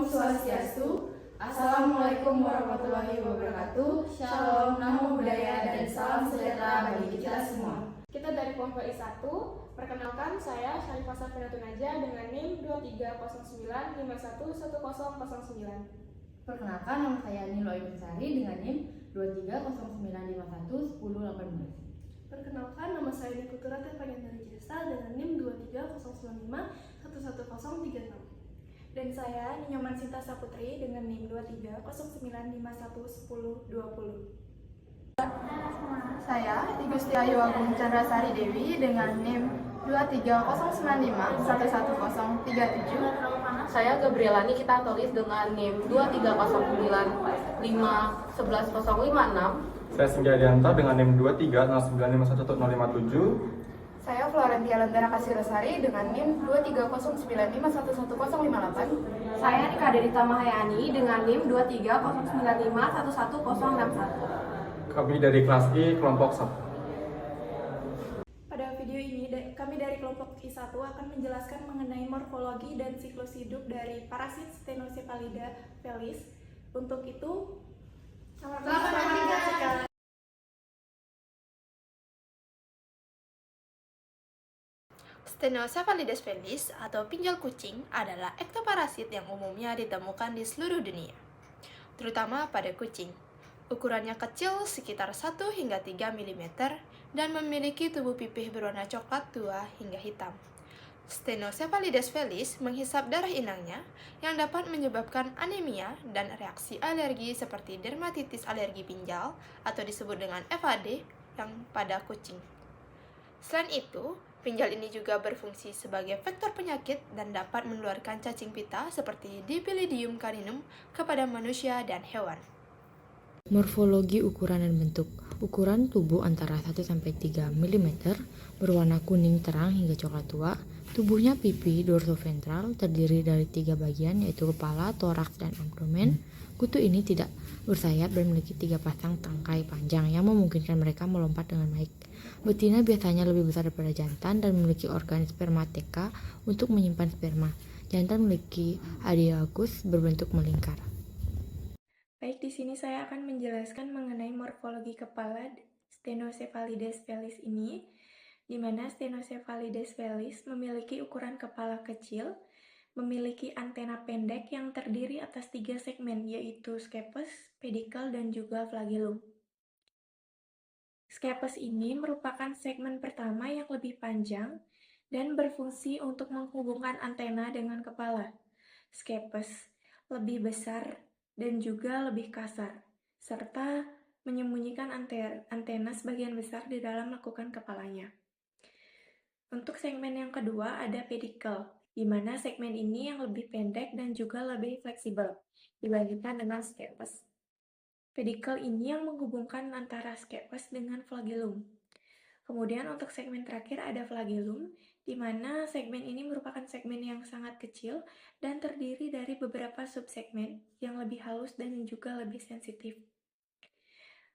Swastiastu. Assalamualaikum warahmatullahi wabarakatuh. Shalom, namo buddhaya, dan salam sejahtera bagi kita semua. Kita dari kelompok I1. Perkenalkan, saya Syarifah Safina Tunaja dengan NIM 2309511009. Perkenalkan, nama saya Nilo Ibnsari dengan NIM 2309511018. Perkenalkan, nama saya Niputura Tepanyandari Jasa dengan NIM 2309511036. Dan saya Nyoman Sinta Saputri dengan NIM 2309511020. Saya Igustiayu Agung Chandrasari Dewi dengan NIM 2309511037. Saya Gabriela Nikita Tolis dengan NIM 2309511056. Saya Singgadianta dengan NIM 2309511057. Saya Florentia Lentera Kasirasari dengan NIM 2309511058. Saya Nika Derita Mahayani dengan NIM 2309511061. Kami dari kelas I, kelompok 1. Pada video ini, kami dari kelompok I1 akan menjelaskan mengenai morfologi dan siklus hidup dari parasit Stenocephalida felis. Untuk itu, selamat. Stenocephalides felis atau pinjal kucing adalah ektoparasit yang umumnya ditemukan di seluruh dunia, terutama pada kucing. Ukurannya kecil sekitar 1 hingga 3 mm dan memiliki tubuh pipih berwarna coklat tua hingga hitam. Stenocephalides felis menghisap darah inangnya yang dapat menyebabkan anemia dan reaksi alergi seperti dermatitis alergi pinjal atau disebut dengan FAD yang pada kucing. Selain itu, pinjal ini juga berfungsi sebagai vektor penyakit dan dapat menularkan cacing pita seperti Dipylidium caninum kepada manusia dan hewan. Morfologi ukuran dan bentuk. Ukuran tubuh antara 1-3 mm, berwarna kuning terang hingga coklat tua. Tubuhnya pipi dorsoventral terdiri dari 3 bagian yaitu kepala, toraks, dan abdomen. Kutu ini tidak bersayap dan memiliki 3 pasang tangkai panjang yang memungkinkan mereka melompat dengan baik. Betina biasanya lebih besar daripada jantan dan memiliki organ spermateka untuk menyimpan sperma. Jantan memiliki adiagus berbentuk melingkar. Baik, di sini saya akan menjelaskan mengenai morfologi kepala Stenocephalides felis ini, di mana Stenocephalides felis memiliki ukuran kepala kecil, memiliki antena pendek yang terdiri atas 3 segmen, yaitu scapes, pedicle, dan juga flagellum. Scapes ini merupakan segmen pertama yang lebih panjang dan berfungsi untuk menghubungkan antena dengan kepala. Scapes lebih besar dan juga lebih kasar, serta menyembunyikan antena sebagian besar di dalam lekukan kepalanya. Untuk segmen yang kedua ada pedicle, di mana segmen ini yang lebih pendek dan juga lebih fleksibel dibandingkan dengan scapes. Pedicle ini yang menghubungkan antara scapes dengan flagellum. Kemudian untuk segmen terakhir ada flagellum, di mana segmen ini merupakan segmen yang sangat kecil dan terdiri dari beberapa subsegmen yang lebih halus dan juga lebih sensitif.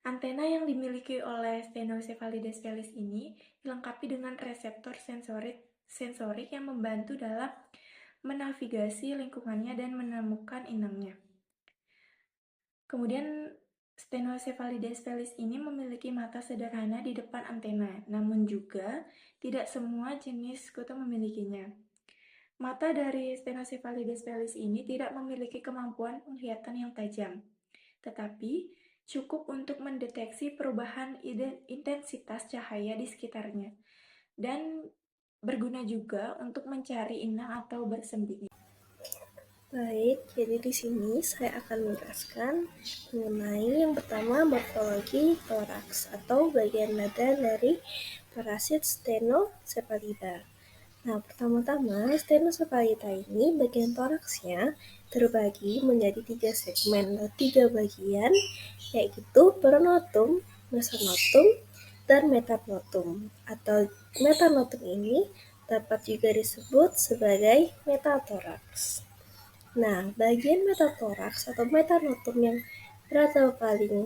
Antena yang dimiliki oleh Stenocephalides felis ini dilengkapi dengan reseptor sensorik yang membantu dalam menavigasi lingkungannya dan menemukan inangnya. Kemudian Stenocephalides felis ini memiliki mata sederhana di depan antena, namun juga tidak semua jenis kutu memilikinya. Mata dari Stenocephalides felis ini tidak memiliki kemampuan penglihatan yang tajam, tetapi cukup untuk mendeteksi perubahan intensitas cahaya di sekitarnya, dan berguna juga untuk mencari inang atau bersembunyi. Baik, jadi di sini saya akan menjelaskan mengenai yang pertama morfologi toraks atau bagian dada dari parasit Stenocephalida. Nah, pertama-tama Stenocephalida ini bagian toraksnya terbagi menjadi 3 segmen atau 3 bagian, yaitu pronotum, mesonotum, dan metanotum. Atau metanotum ini dapat juga disebut sebagai metatoraks. Nah, bagian metatoraks atau metanotum yang berada paling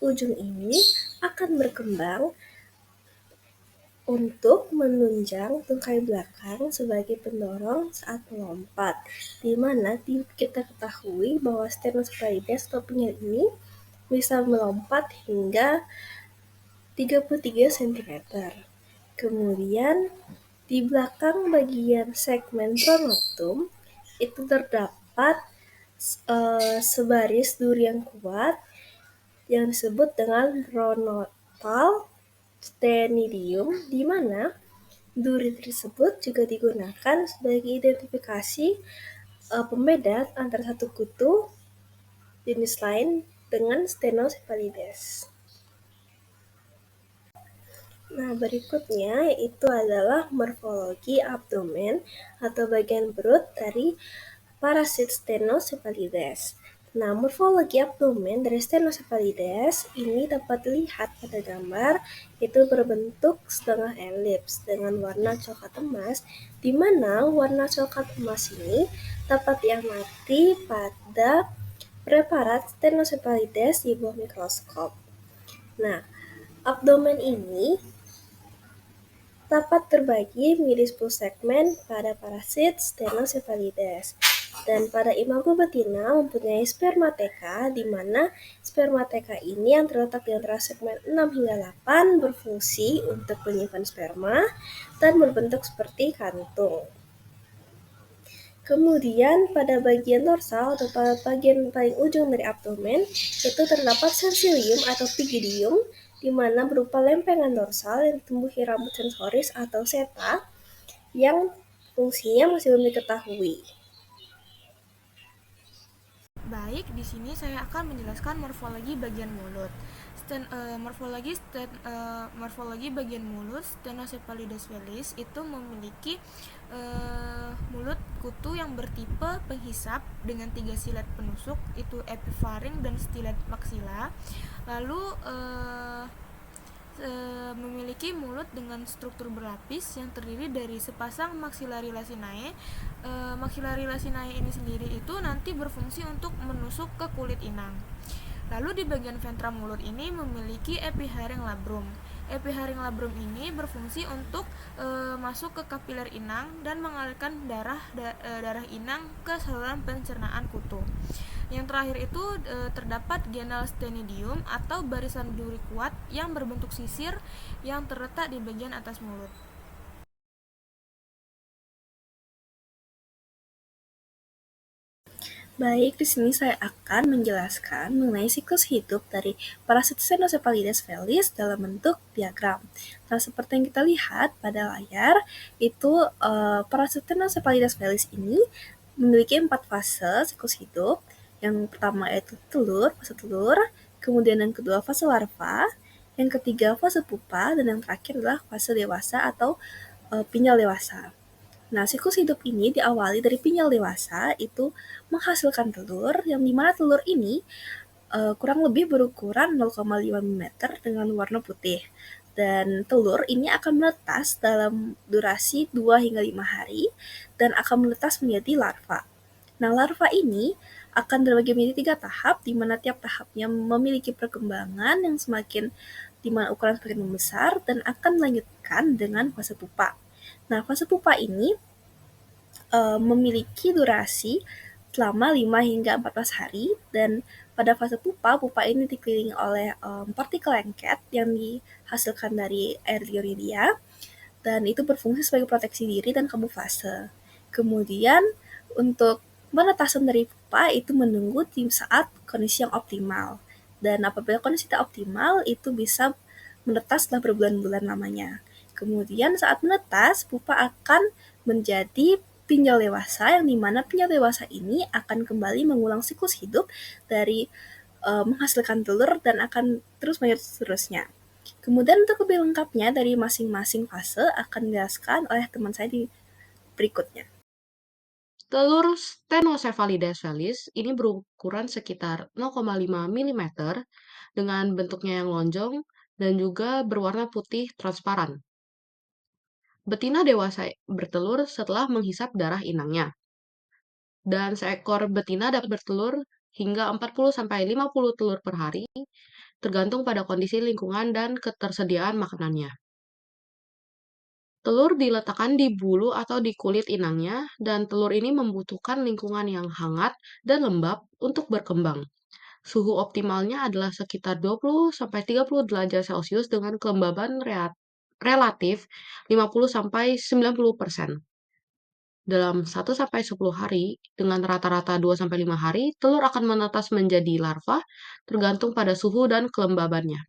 ujung ini akan berkembang untuk menunjang tungkai belakang sebagai pendorong saat melompat, di mana kita ketahui bahwa sternocleidomastoides atau pinyal ini bisa melompat hingga 33 cm. Kemudian di belakang bagian segmen pronotum itu terdapat sebaris duri yang kuat yang disebut dengan pronotal stenidium, di mana duri tersebut juga digunakan sebagai identifikasi pembeda antara satu kutu jenis lain dengan Stenocephalides. Nah, berikutnya itu adalah morfologi abdomen atau bagian perut dari parasit Stenocephalides. Nah, morfologi abdomen dari Stenocephalides ini dapat dilihat pada gambar, itu berbentuk setengah elips dengan warna coklat emas, di mana warna coklat emas ini dapat diamati pada preparat Stenocephalides di bawah mikroskop. Nah, abdomen ini dapat terbagi menjadi 10 segmen pada parasit Stenocephalides. Dan pada imago betina mempunyai spermateka, di mana spermateka ini yang terletak di antara segmen 6 hingga 8 berfungsi untuk menyimpan sperma dan berbentuk seperti kantung. Kemudian pada bagian dorsal atau pada bagian paling ujung dari abdomen itu terdapat sensilium atau pygidium, di mana berupa lempengan dorsal yang ditumbuhi rambut sensoris atau seta yang fungsinya masih belum diketahui. Baik, di sini saya akan menjelaskan morfologi bagian mulut. Morfologi bagian mulut Stenocephalides fellis itu memiliki mulut kutu yang bertipe penghisap dengan 3 silet penusuk, itu epifaring dan stilet maxilla. Lalu memiliki mulut dengan struktur berlapis yang terdiri dari sepasang maxillary lacinae. Maxillary lacinae ini sendiri itu nanti berfungsi untuk menusuk ke kulit inang. Lalu di bagian ventral mulut ini memiliki epiharing labrum. Epiharing labrum ini berfungsi untuk masuk ke kapiler inang dan mengalirkan darah inang ke saluran pencernaan kutu. Yang terakhir itu terdapat genal stenidium atau barisan duri kuat yang berbentuk sisir yang terletak di bagian atas mulut. Baik, di sini saya akan menjelaskan mengenai siklus hidup dari parasit Stenocephalides fellis dalam bentuk diagram. Nah, seperti yang kita lihat pada layar, itu parasit Stenocephalides fellis ini memiliki 4 fase siklus hidup. Yang pertama yaitu fase telur, kemudian yang kedua fase larva, yang ketiga fase pupa, dan yang terakhir adalah fase dewasa atau pinyal dewasa. Nah, siklus hidup ini diawali dari pinyal dewasa itu menghasilkan telur, yang dimana telur ini kurang lebih berukuran 0,5 mm dengan warna putih. Dan telur ini akan menetas dalam durasi 2 hingga 5 hari dan akan menetas menjadi larva. Nah, larva ini akan terbagi menjadi 3 tahap, di mana tiap tahapnya memiliki perkembangan yang di mana ukuran semakin membesar dan akan melanjutkan dengan fase pupa. Nah, fase pupa ini memiliki durasi selama 5 hingga 14 hari, dan pada fase pupa ini dikelilingi oleh partikel lengket yang dihasilkan dari air liur dia, dan itu berfungsi sebagai proteksi diri dan kamuflase. Kemudian untuk penetasan dari pupa itu menunggu di saat kondisi yang optimal, dan apabila kondisi tidak optimal itu bisa menetas setelah berbulan-bulan lamanya. Kemudian saat menetas, pupa akan menjadi pinjal dewasa, yang dimana pinjal dewasa ini akan kembali mengulang siklus hidup dari menghasilkan telur dan akan terus melanjut seterusnya. Kemudian untuk lebih lengkapnya dari masing-masing fase akan dijelaskan oleh teman saya di berikutnya. Telur Stenocephalides fellis ini berukuran sekitar 0,5 mm dengan bentuknya yang lonjong dan juga berwarna putih transparan. Betina dewasa bertelur setelah menghisap darah inangnya. Dan seekor betina dapat bertelur hingga 40-50 telur per hari, tergantung pada kondisi lingkungan dan ketersediaan makanannya. Telur diletakkan di bulu atau di kulit inangnya, dan telur ini membutuhkan lingkungan yang hangat dan lembab untuk berkembang. Suhu optimalnya adalah sekitar 20-30 derajat Celcius dengan kelembaban relatif 50-90%. Dalam 1-10 hari, dengan rata-rata 2-5 hari, telur akan menetas menjadi larva, tergantung pada suhu dan kelembabannya.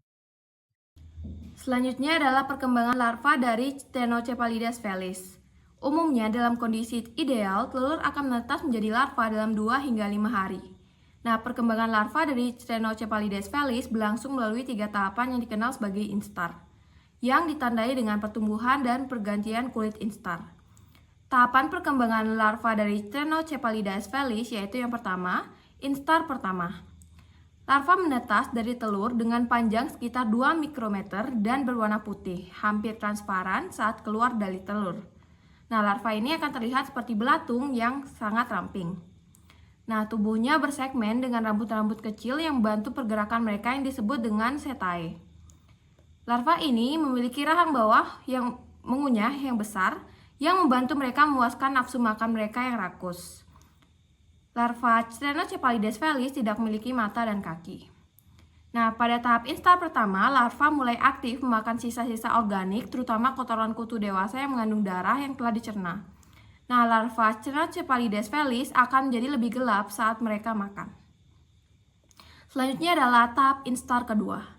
Selanjutnya adalah perkembangan larva dari Ctenocephalides felis. Umumnya dalam kondisi ideal, telur akan menetas menjadi larva dalam 2 hingga 5 hari. Nah, perkembangan larva dari Ctenocephalides felis berlangsung melalui 3 tahapan yang dikenal sebagai instar, yang ditandai dengan pertumbuhan dan pergantian kulit instar. Tahapan perkembangan larva dari Ctenocephalides felis yaitu yang pertama, instar pertama. Larva menetas dari telur dengan panjang sekitar 2 mikrometer dan berwarna putih, hampir transparan saat keluar dari telur. Nah, larva ini akan terlihat seperti belatung yang sangat ramping. Nah, tubuhnya bersegmen dengan rambut-rambut kecil yang membantu pergerakan mereka yang disebut dengan setae. Larva ini memiliki rahang bawah yang mengunyah yang besar yang membantu mereka memuaskan nafsu makan mereka yang rakus. Larva Ctenocephalides felis tidak memiliki mata dan kaki. Nah, pada tahap instar pertama, larva mulai aktif memakan sisa-sisa organik, terutama kotoran kutu dewasa yang mengandung darah yang telah dicerna. Nah, larva Ctenocephalides felis akan menjadi lebih gelap saat mereka makan. Selanjutnya adalah tahap instar kedua.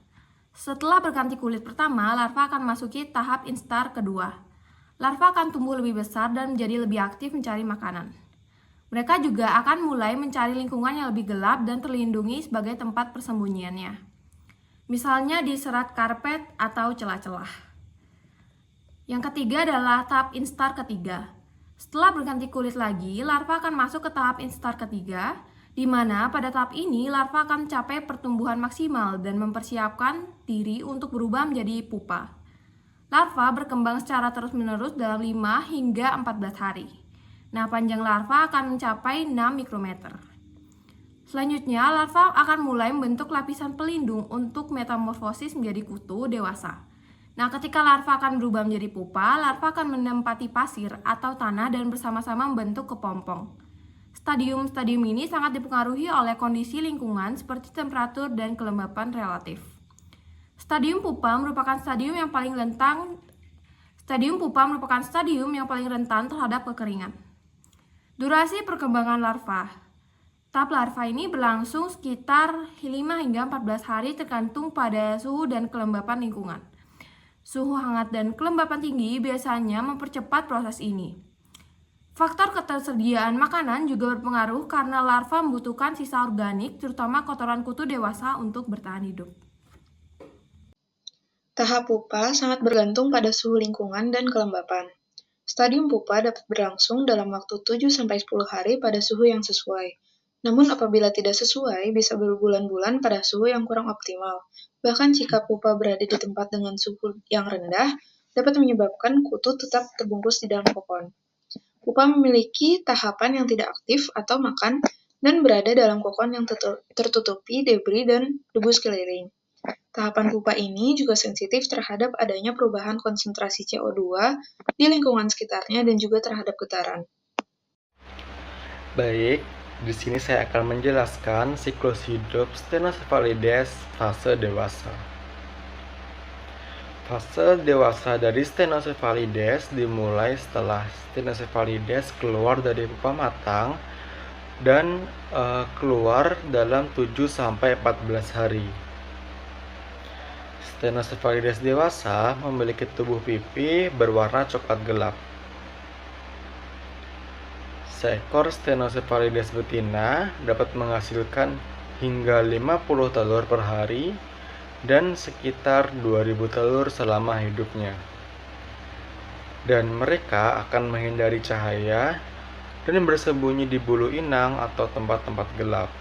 Setelah berganti kulit pertama, larva akan memasuki tahap instar kedua. Larva akan tumbuh lebih besar dan menjadi lebih aktif mencari makanan. Mereka juga akan mulai mencari lingkungan yang lebih gelap dan terlindungi sebagai tempat persembunyiannya. Misalnya di serat karpet atau celah-celah. Yang ketiga adalah tahap instar ketiga. Setelah berganti kulit lagi, larva akan masuk ke tahap instar ketiga, di mana pada tahap ini larva akan mencapai pertumbuhan maksimal dan mempersiapkan diri untuk berubah menjadi pupa. Larva berkembang secara terus-menerus dalam 5 hingga 14 hari. Nah, panjang larva akan mencapai 6 mikrometer. Selanjutnya, larva akan mulai membentuk lapisan pelindung untuk metamorfosis menjadi kutu dewasa. Nah, ketika larva akan berubah menjadi pupa, larva akan menempati pasir atau tanah dan bersama-sama membentuk kepompong. Stadium-stadium ini sangat dipengaruhi oleh kondisi lingkungan seperti temperatur dan kelembapan relatif. Stadium pupa merupakan stadium yang paling rentan terhadap kekeringan. Durasi perkembangan larva. Tahap larva ini berlangsung sekitar 5 hingga 14 hari tergantung pada suhu dan kelembapan lingkungan. Suhu hangat dan kelembapan tinggi biasanya mempercepat proses ini. Faktor ketersediaan makanan juga berpengaruh karena larva membutuhkan sisa organik, terutama kotoran kutu dewasa untuk bertahan hidup. Tahap pupa sangat bergantung pada suhu lingkungan dan kelembapan. Stadium pupa dapat berlangsung dalam waktu 7-10 hari pada suhu yang sesuai. Namun apabila tidak sesuai, bisa berbulan-bulan pada suhu yang kurang optimal. Bahkan jika pupa berada di tempat dengan suhu yang rendah, dapat menyebabkan kutu tetap terbungkus di dalam kokon. Pupa memiliki tahapan yang tidak aktif atau makan dan berada dalam kokon yang tertutupi debris dan debu sekeliling. Tahapan pupa ini juga sensitif terhadap adanya perubahan konsentrasi CO2 di lingkungan sekitarnya dan juga terhadap getaran. Baik, di sini saya akan menjelaskan siklus hidup Ctenocephalides fase dewasa. Fase dewasa dari Ctenocephalides dimulai setelah Ctenocephalides keluar dari pupa matang dan keluar dalam 7-14 hari. Ctenocephalides dewasa memiliki tubuh pipi berwarna coklat gelap. Seekor Ctenocephalides betina dapat menghasilkan hingga 50 telur per hari dan sekitar 2000 telur selama hidupnya. Dan mereka akan menghindari cahaya dan bersembunyi di bulu inang atau tempat-tempat gelap.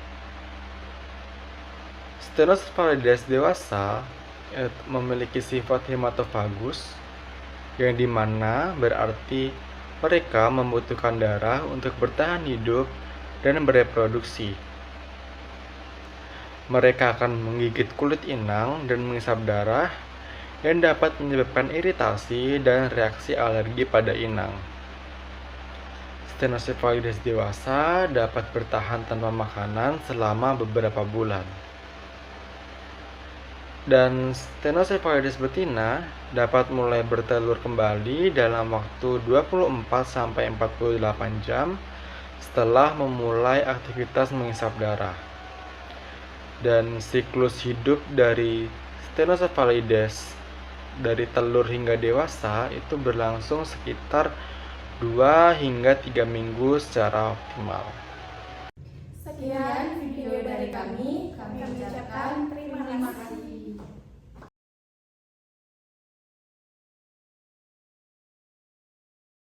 Ctenocephalides dewasa memiliki sifat hematofagus, yang dimana berarti mereka membutuhkan darah untuk bertahan hidup dan bereproduksi. Mereka akan menggigit kulit inang dan mengisap darah yang dapat menyebabkan iritasi dan reaksi alergi pada inang. Stenosepalides dewasa dapat bertahan tanpa makanan selama beberapa bulan. Dan Stenosepalides betina dapat mulai bertelur kembali dalam waktu 24-48 jam setelah memulai aktivitas mengisap darah. Dan siklus hidup dari Stenosepalides dari telur hingga dewasa itu berlangsung sekitar 2 hingga 3 minggu secara optimal. Sekian video dari kami ucapkan terima kasih.